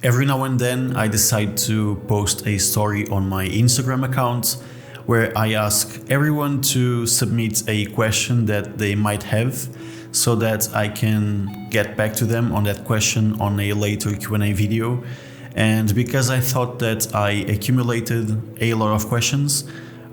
every now and then I decide to post a story on my Instagram account where I ask everyone to submit a question that they might have so that I can get back to them on that question on a later Q&A video. And because I thought that I accumulated a lot of questions,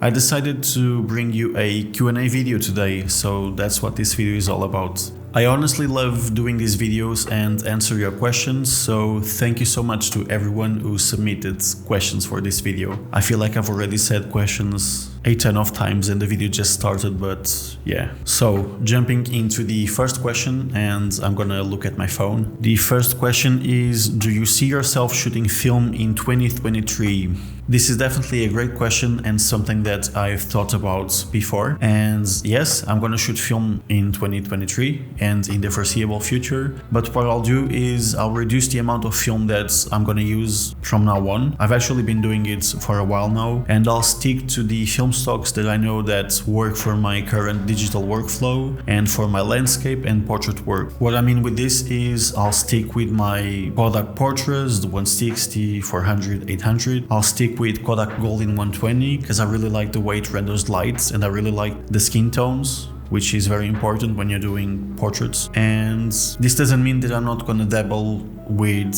I decided to bring you a Q&A video today, so that's what this video is all about. I honestly love doing these videos and answer your questions, so thank you so much to everyone who submitted questions for this video. I feel like I've already said questions a ton of times and the video just started, but yeah. So jumping into the first question, and I'm gonna look at my phone. The first question is, do you see yourself shooting film in 2023? This is definitely a great question and something that I've thought about before. And yes, I'm gonna shoot film in 2023 and in the foreseeable future. But what I'll do is I'll reduce the amount of film that I'm gonna use from now on. I've actually been doing it for a while now, and I'll stick to the film stocks that I know that work for my current digital workflow and for my landscape and portrait work. What I mean with this is I'll stick with my Kodak Portraits, the 160, 400, 800. I'll stick with Kodak Gold in 120 because I really like the way it renders lights and I really like the skin tones, which is very important when you're doing portraits. And this doesn't mean that I'm not gonna dabble with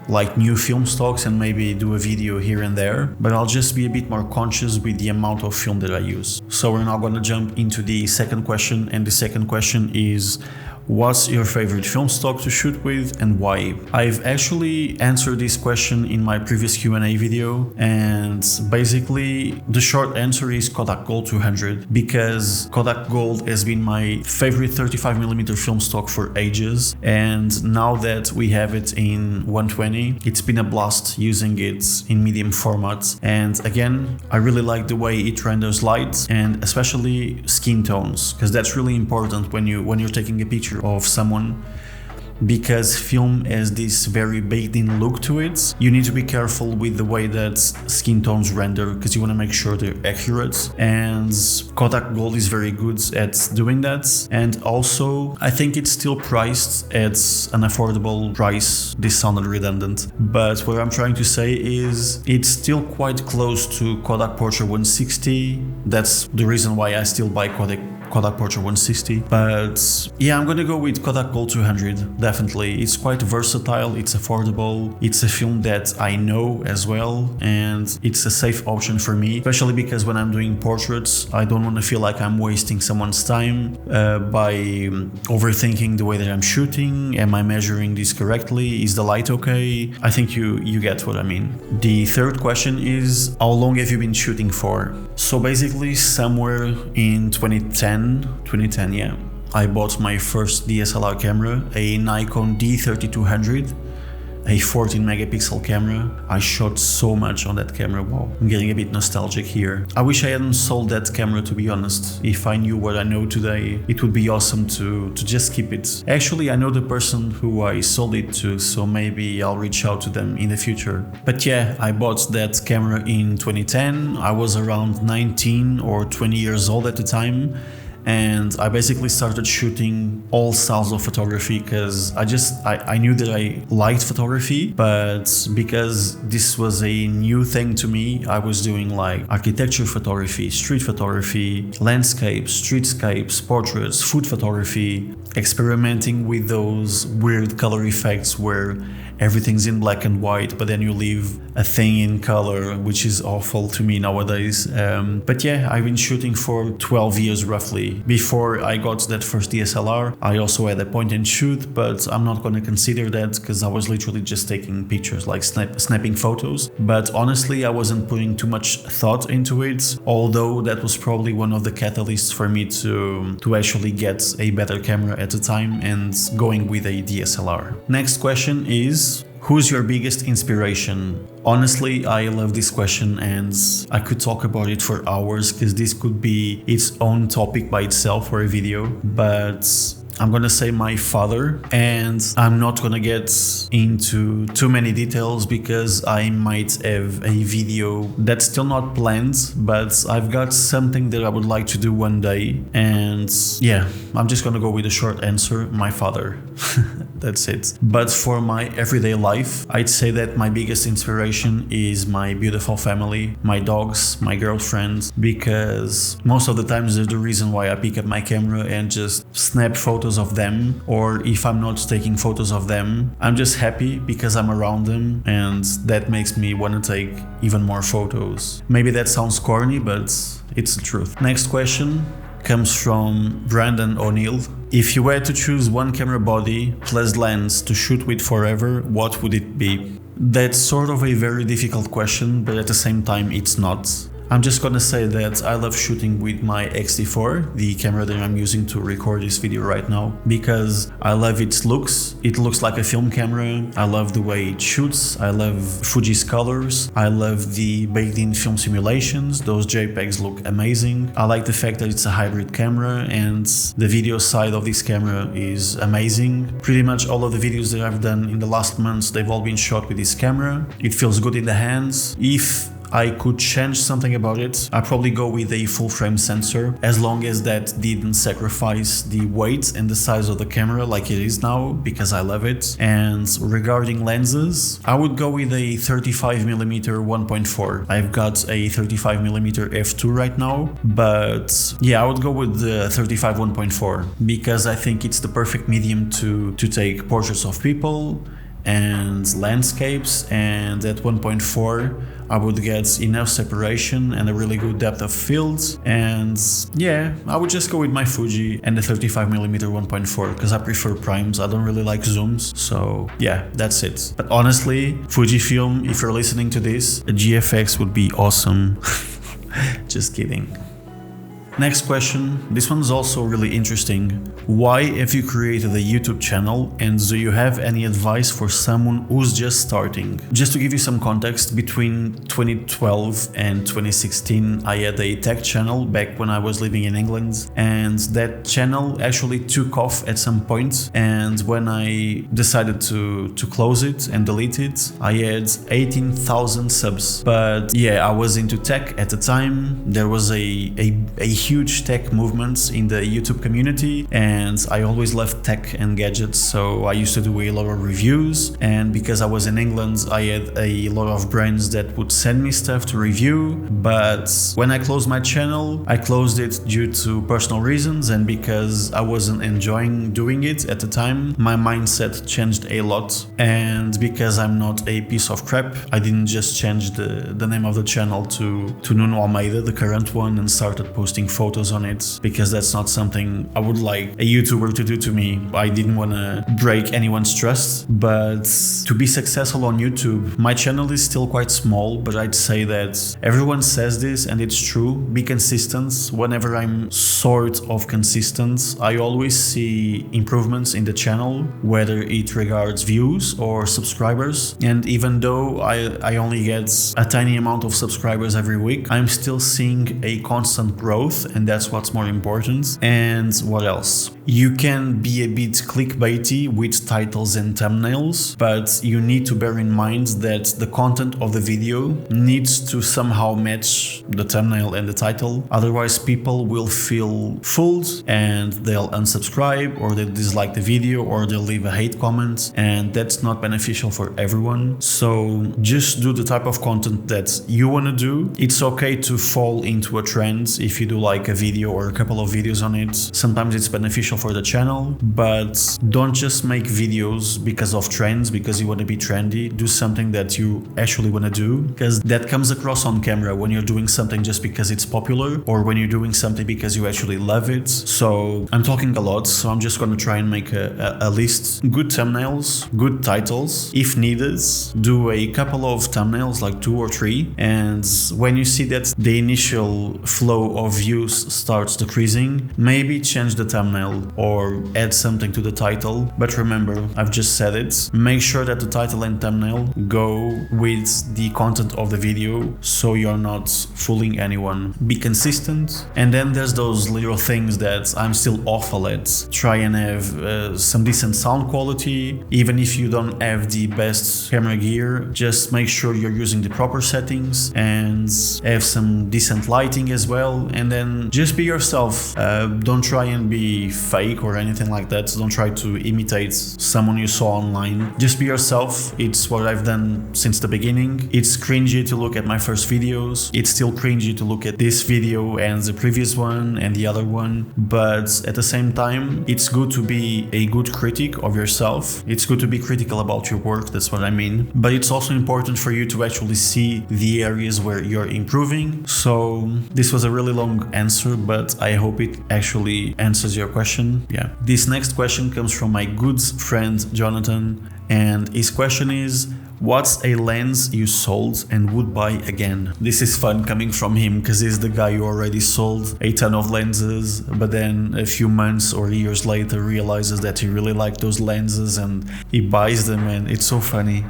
like new film stocks and maybe do a video here and there, but I'll just be a bit more conscious with the amount of film that I use. So we're now gonna jump into the second question, and the second question is, what's your favorite film stock to shoot with and why? I've actually answered this question in my previous Q&A video, and basically the short answer is Kodak Gold 200, because Kodak Gold has been my favorite 35mm film stock for ages, and now that we have it in 120, it's been a blast using it in medium format. And again, I really like the way it renders light and especially skin tones, because that's really important when you're taking a picture of someone, because film has this very baked in look to it. You need to be careful with the way that skin tones render because you want to make sure they're accurate, and Kodak Gold is very good at doing that. And also I think it's still priced at an affordable price. This sounded redundant, but what I'm trying to say is it's still quite close to Kodak Portra 160. That's the reason why I still buy Kodak Portra 160. But yeah, I'm gonna go with Kodak Gold 200. Definitely, it's quite versatile, it's affordable, it's a film that I know as well, and it's a safe option for me, especially because when I'm doing portraits, I don't want to feel like I'm wasting someone's time by overthinking the way that I'm shooting. Am I measuring this correctly? Is the light okay? I think you get what I mean. The third question is, how long have you been shooting for? So basically somewhere in 2010, yeah. I bought my first DSLR camera, a Nikon D3200, a 14 megapixel camera. I shot so much on that camera. Wow, I'm getting a bit nostalgic here. I wish I hadn't sold that camera, to be honest. If I knew what I know today, it would be awesome to just keep it. Actually, I know the person who I sold it to, so maybe I'll reach out to them in the future. But yeah, I bought that camera in 2010. I was around 19 or 20 years old at the time. And I basically started shooting all styles of photography because I knew that I liked photography, but because this was a new thing to me, I was doing like architecture photography, street photography, landscapes, streetscapes, portraits, food photography, experimenting with those weird color effects where everything's in black and white, but then you leave a thing in color, which is awful to me nowadays. But yeah, I've been shooting for 12 years roughly. Before I got that first DSLR, I also had a point and shoot, but I'm not going to consider that because I was literally just taking pictures, like snapping photos. But honestly, I wasn't putting too much thought into it, although that was probably one of the catalysts for me to actually get a better camera at the time and going with a DSLR. Next question is, who's your biggest inspiration? Honestly, I love this question and I could talk about it for hours because this could be its own topic by itself for a video, but I'm gonna say my father, and I'm not gonna get into too many details because I might have a video that's still not planned, but I've got something that I would like to do one day. And yeah, I'm just gonna go with a short answer, my father. that's it. But for my everyday life, I'd say that my biggest inspiration is my beautiful family, my dogs, my girlfriend, because most of the times they're the reason why I pick up my camera and just snap photos of them, or if I'm not taking photos of them, I'm just happy because I'm around them, and that makes me want to take even more photos. Maybe that sounds corny, but it's the truth. Next question comes from Brandon O'Neill. If you had to choose one camera body plus lens to shoot with forever, what would it be? That's sort of a very difficult question, but at the same time it's not. I'm just gonna say that I love shooting with my X-T4, the camera that I'm using to record this video right now, because I love its looks. It looks like a film camera. I love the way it shoots. I love Fuji's colors. I love the baked-in film simulations. Those JPEGs look amazing. I like the fact that it's a hybrid camera, and the video side of this camera is amazing. Pretty much all of the videos that I've done in the last months, they've all been shot with this camera. It feels good in the hands. If I could change something about it, I'd probably go with a full frame sensor, as long as that didn't sacrifice the weight and the size of the camera like it is now, because I love it. And regarding lenses, I would go with a 35mm 1.4. I've got a 35mm f2 right now, but yeah, I would go with the 35 1.4 because I think it's the perfect medium to take portraits of people and landscapes, and at 1.4 I would get enough separation and a really good depth of field. And yeah, I would just go with my Fuji and the 35mm 1.4 because I prefer primes. I don't really like zooms, so yeah, that's it. But honestly, Fujifilm, if you're listening to this, a GFX would be awesome. Just kidding. Next question, this one's also really interesting. Why have you created a YouTube channel, and do you have any advice for someone who's just starting? Just to give you some context, between 2012 and 2016 I had a tech channel back when I was living in England, and that channel actually took off at some point, and when I decided to close it and delete it, I had 18,000 subs. But yeah, I was into tech at the time. There was a huge tech movements in the YouTube community, and I always loved tech and gadgets, so I used to do a lot of reviews. And because I was in England, I had a lot of brands that would send me stuff to review. But when I closed my channel, I closed it due to personal reasons, and because I wasn't enjoying doing it at the time, my mindset changed a lot. And because I'm not a piece of crap, I didn't just change the name of the channel to Nuno Almeida, the current one, and started posting photos on it, because that's not something I would like a YouTuber to do to me. I didn't want to break anyone's trust. But to be successful on YouTube, my channel is still quite small, but I'd say that everyone says this and it's true: be consistent. Whenever I'm sort of consistent, I always see improvements in the channel, whether it regards views or subscribers. And even though I only get a tiny amount of subscribers every week, I'm still seeing a constant growth, and that's what's more important. And what else? You can be a bit clickbaity with titles and thumbnails, but you need to bear in mind that the content of the video needs to somehow match the thumbnail and the title. Otherwise, people will feel fooled and they'll unsubscribe, or they'll dislike the video, or they'll leave a hate comment, and that's not beneficial for everyone. So just do the type of content that you want to do. It's okay to fall into a trend if you do like a video or a couple of videos on it. Sometimes it's beneficial for the channel, but don't just make videos because of trends, because you want to be trendy. Do something that you actually want to do, because that comes across on camera when you're doing something just because it's popular, or when you're doing something because you actually love it. So I'm talking a lot, so I'm just going to try and make a list. Good thumbnails, good titles. If needed, do a couple of thumbnails, like 2 or 3, and when you see that the initial flow of views starts decreasing, maybe change the thumbnail or add something to the title. But remember, I've just said it, make sure that the title and thumbnail go with the content of the video, so you're not fooling anyone. Be consistent. And then there's those little things that I'm still awful at. Try and have some decent sound quality. Even if you don't have the best camera gear, just make sure you're using the proper settings and have some decent lighting as well. And then then just be yourself. Don't try and be fake or anything like that. Don't try to imitate someone you saw online. Just be yourself. It's what I've done since the beginning. It's cringy to look at my first videos. It's still cringy to look at this video and the previous one and the other one. But at the same time, it's good to be a good critic of yourself. It's good to be critical about your work. That's what I mean. But it's also important for you to actually see the areas where you're improving. So this was a really long answer, but I hope it actually answers your question. Yeah. This next question comes from my good friend Jonathan, and his question is, what's a lens you sold and would buy again? This is fun coming from him because he's the guy who already sold a ton of lenses, but then a few months or years later realizes that he really liked those lenses and he buys them, and it's so funny.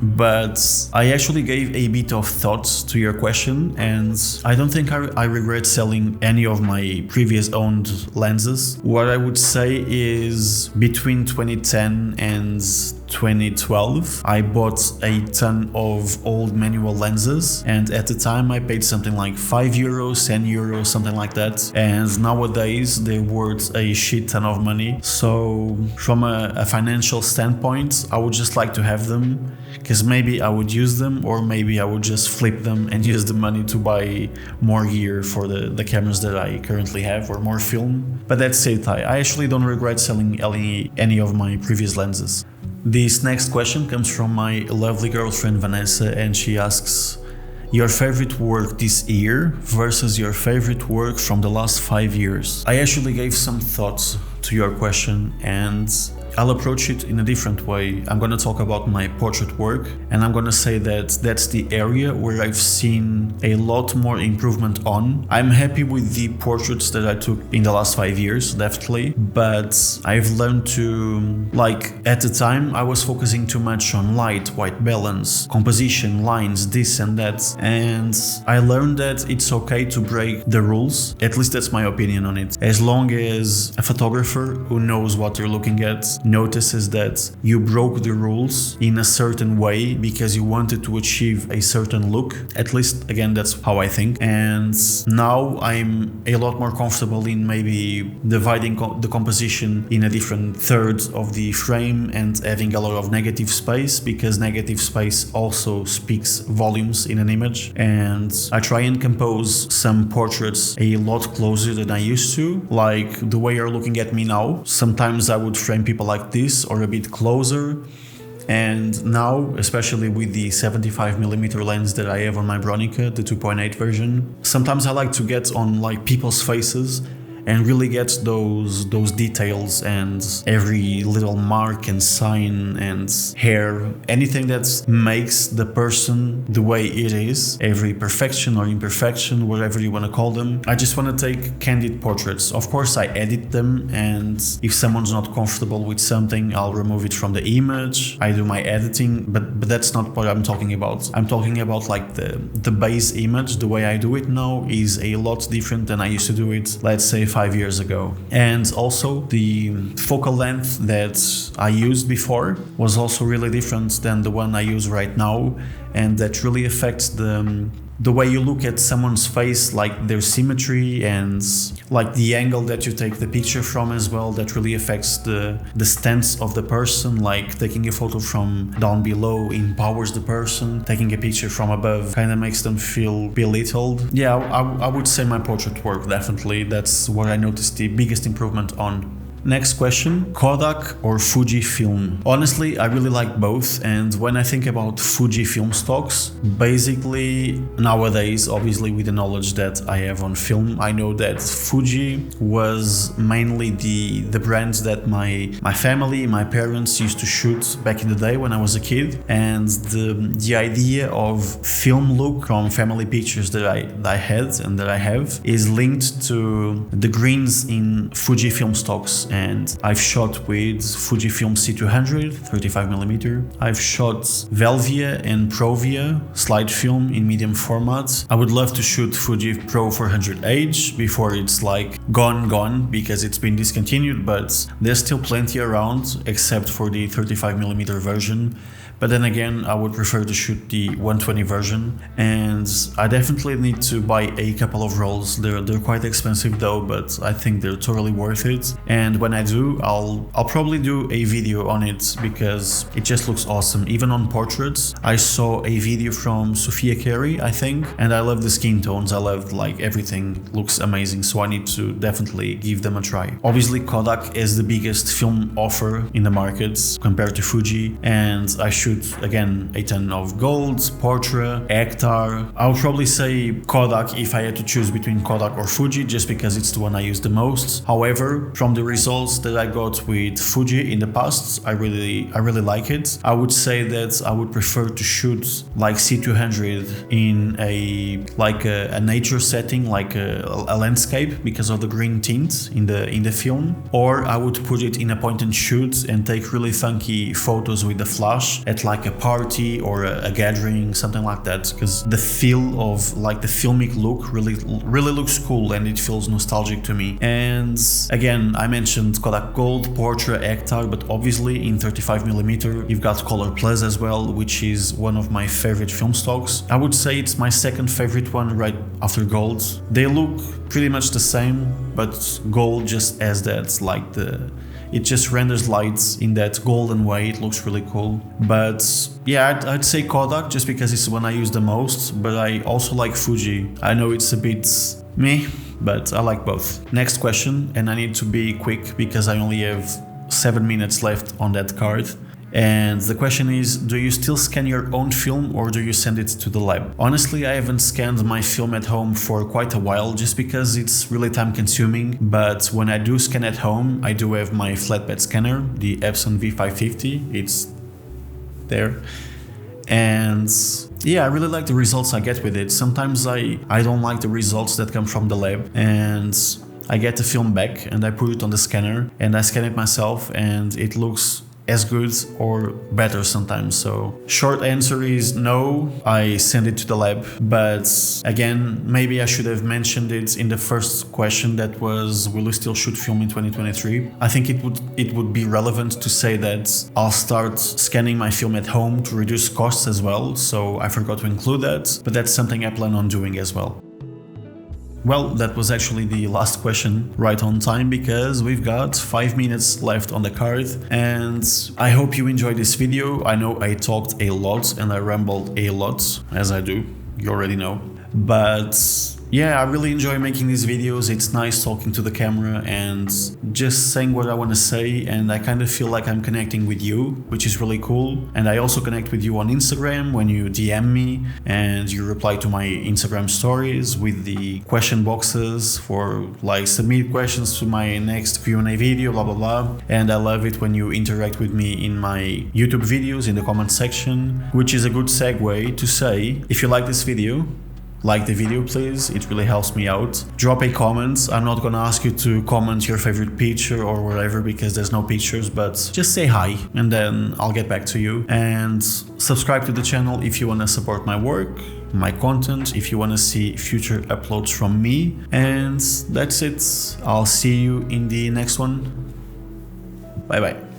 But I actually gave a bit of thought to your question, and I don't think I regret selling any of my previous owned lenses. What I would say is between 2010 and 2012, I bought a ton of old manual lenses, and at the time I paid something like €5, €10, something like that, and nowadays they're worth a shit ton of money. So from a financial standpoint, I would just like to have them, because maybe I would use them, or maybe I would just flip them and use the money to buy more gear for the cameras that I currently have, or more film. But that's it, I actually don't regret selling any of my previous lenses. This next question comes from my lovely girlfriend Vanessa, and she asks, your favorite work this year versus your favorite work from the last 5 years. I actually gave some thoughts to your question, and I'll approach it in a different way. I'm going to talk about my portrait work, and I'm going to say that that's the area where I've seen a lot more improvement on. I'm happy with the portraits that I took in the last 5 years, definitely, but I've learned to, at the time, I was focusing too much on light, white balance, composition, lines, this and that, and I learned that it's okay to break the rules. At least that's my opinion on it. As long as a photographer who knows what they're looking at notices that you broke the rules in a certain way because you wanted to achieve a certain look. At least, again, that's how I think. And now I'm a lot more comfortable in maybe dividing the composition in a different third of the frame and having a lot of negative space, because negative space also speaks volumes in an image. And I try and compose some portraits a lot closer than I used to, like the way you're looking at me now. Sometimes I would frame people like this or a bit closer, and now, especially with the 75mm lens that I have on my Bronica, the 2.8 version, sometimes I like to get on people's faces and really get those details and every little mark and sign and hair, anything that makes the person the way it is, every perfection or imperfection, whatever you want to call them. I just want to take candid portraits. Of course, I edit them, and if someone's not comfortable with something, I'll remove it from the image. I do my editing, but that's not what I'm talking about. I'm talking about the base image. The way I do it now is a lot different than I used to do it, let's say 5 years ago. And also the focal length that I used before was also really different than the one I use right now, and that really affects the way you look at someone's face, like their symmetry and like the angle that you take the picture from as well. That really affects the stance of the person. Like taking a photo from down below empowers the person. Taking a picture from above kind of makes them feel belittled. Yeah, I would say my portrait work, definitely. That's what I noticed the biggest improvement on. Next question, Kodak or Fujifilm? Honestly, I really like both, and when I think about Fujifilm stocks, basically nowadays, obviously with the knowledge that I have on film, I know that Fuji was mainly the brand that my family, my parents used to shoot back in the day when I was a kid, and the idea of film look from family pictures that I had and that I have is linked to the greens in Fujifilm stocks. And I've shot with Fujifilm C200 35mm. I've shot Velvia and Provia slide film in medium format. I would love to shoot Fuji Pro 400H before it's gone because it's been discontinued, but there's still plenty around except for the 35mm version. But then again, I would prefer to shoot the 120 version, and I definitely need to buy a couple of rolls. They're quite expensive though, but I think they're totally worth it. And when I do, I'll probably do a video on it because it just looks awesome. Even on portraits, I saw a video from Sophia Carey, I think, and I love the skin tones. I loved like everything looks amazing, so I need to definitely give them a try. Obviously, Kodak is the biggest film offer in the markets compared to Fuji, and I shoot again a ton of gold, portrait, hectare. I would probably say Kodak if I had to choose between Kodak or Fuji, just because it's the one I use the most. However, from the results that I got with Fuji in the past, I really like it. I would say that I would prefer to shoot like C200 in a nature setting, like a landscape, because of the green tint in the film, or I would put it in a point and shoot and take really funky photos with the flash at like a party or a gathering, something like that, because the feel of like the filmic look really looks cool and it feels nostalgic to me. And again, I mentioned Kodak Gold, Portrait, Hectare, but obviously in 35mm you've got Color Plus as well, which is one of my favorite film stocks. I would say it's my second favorite one right after Gold. They look pretty much the same, but Gold just has that like it just renders lights in that golden way. It looks really cool. But yeah, I'd say Kodak just because it's the one I use the most, but I also like Fuji. I know it's a bit meh, but I like both. Next question, and I need to be quick because I only have 7 minutes left on that card. And the question is, do you still scan your own film or do you send it to the lab? Honestly, I haven't scanned my film at home for quite a while just because it's really time consuming, but when I do scan at home, I do have my flatbed scanner, the Epson V550, it's there. And yeah, I really like the results I get with it. Sometimes I don't like the results that come from the lab, and I get the film back and I put it on the scanner and I scan it myself and it looks as good or better sometimes. So short answer is no, I send it to the lab. But again, maybe I should have mentioned it in the first question, that was, will you still shoot film in 2023? I think it would be relevant to say that I'll start scanning my film at home to reduce costs as well, so I forgot to include that, but that's something I plan on doing as well. Well, that was actually the last question, right on time, because we've got 5 minutes left on the card, and I hope you enjoyed this video. I know I talked a lot and I rambled a lot, as I do, you already know, but yeah, I really enjoy making these videos. It's nice talking to the camera and just saying what I want to say, and I kind of feel like I'm connecting with you, which is really cool. And I also connect with you on Instagram when you DM me and you reply to my Instagram stories with the question boxes for like submit questions to my next Q&A video, blah blah blah. And I love it when you interact with me in my YouTube videos in the comment section, which is a good segue to say, if you like this video, like the video please, it really helps me out. Drop a comment. I'm not gonna ask you to comment your favorite picture or whatever because there's no pictures, but just say hi and then I'll get back to you. And subscribe to the channel if you wanna support my work, my content, if you wanna see future uploads from me. And that's it. I'll see you in the next one. Bye bye.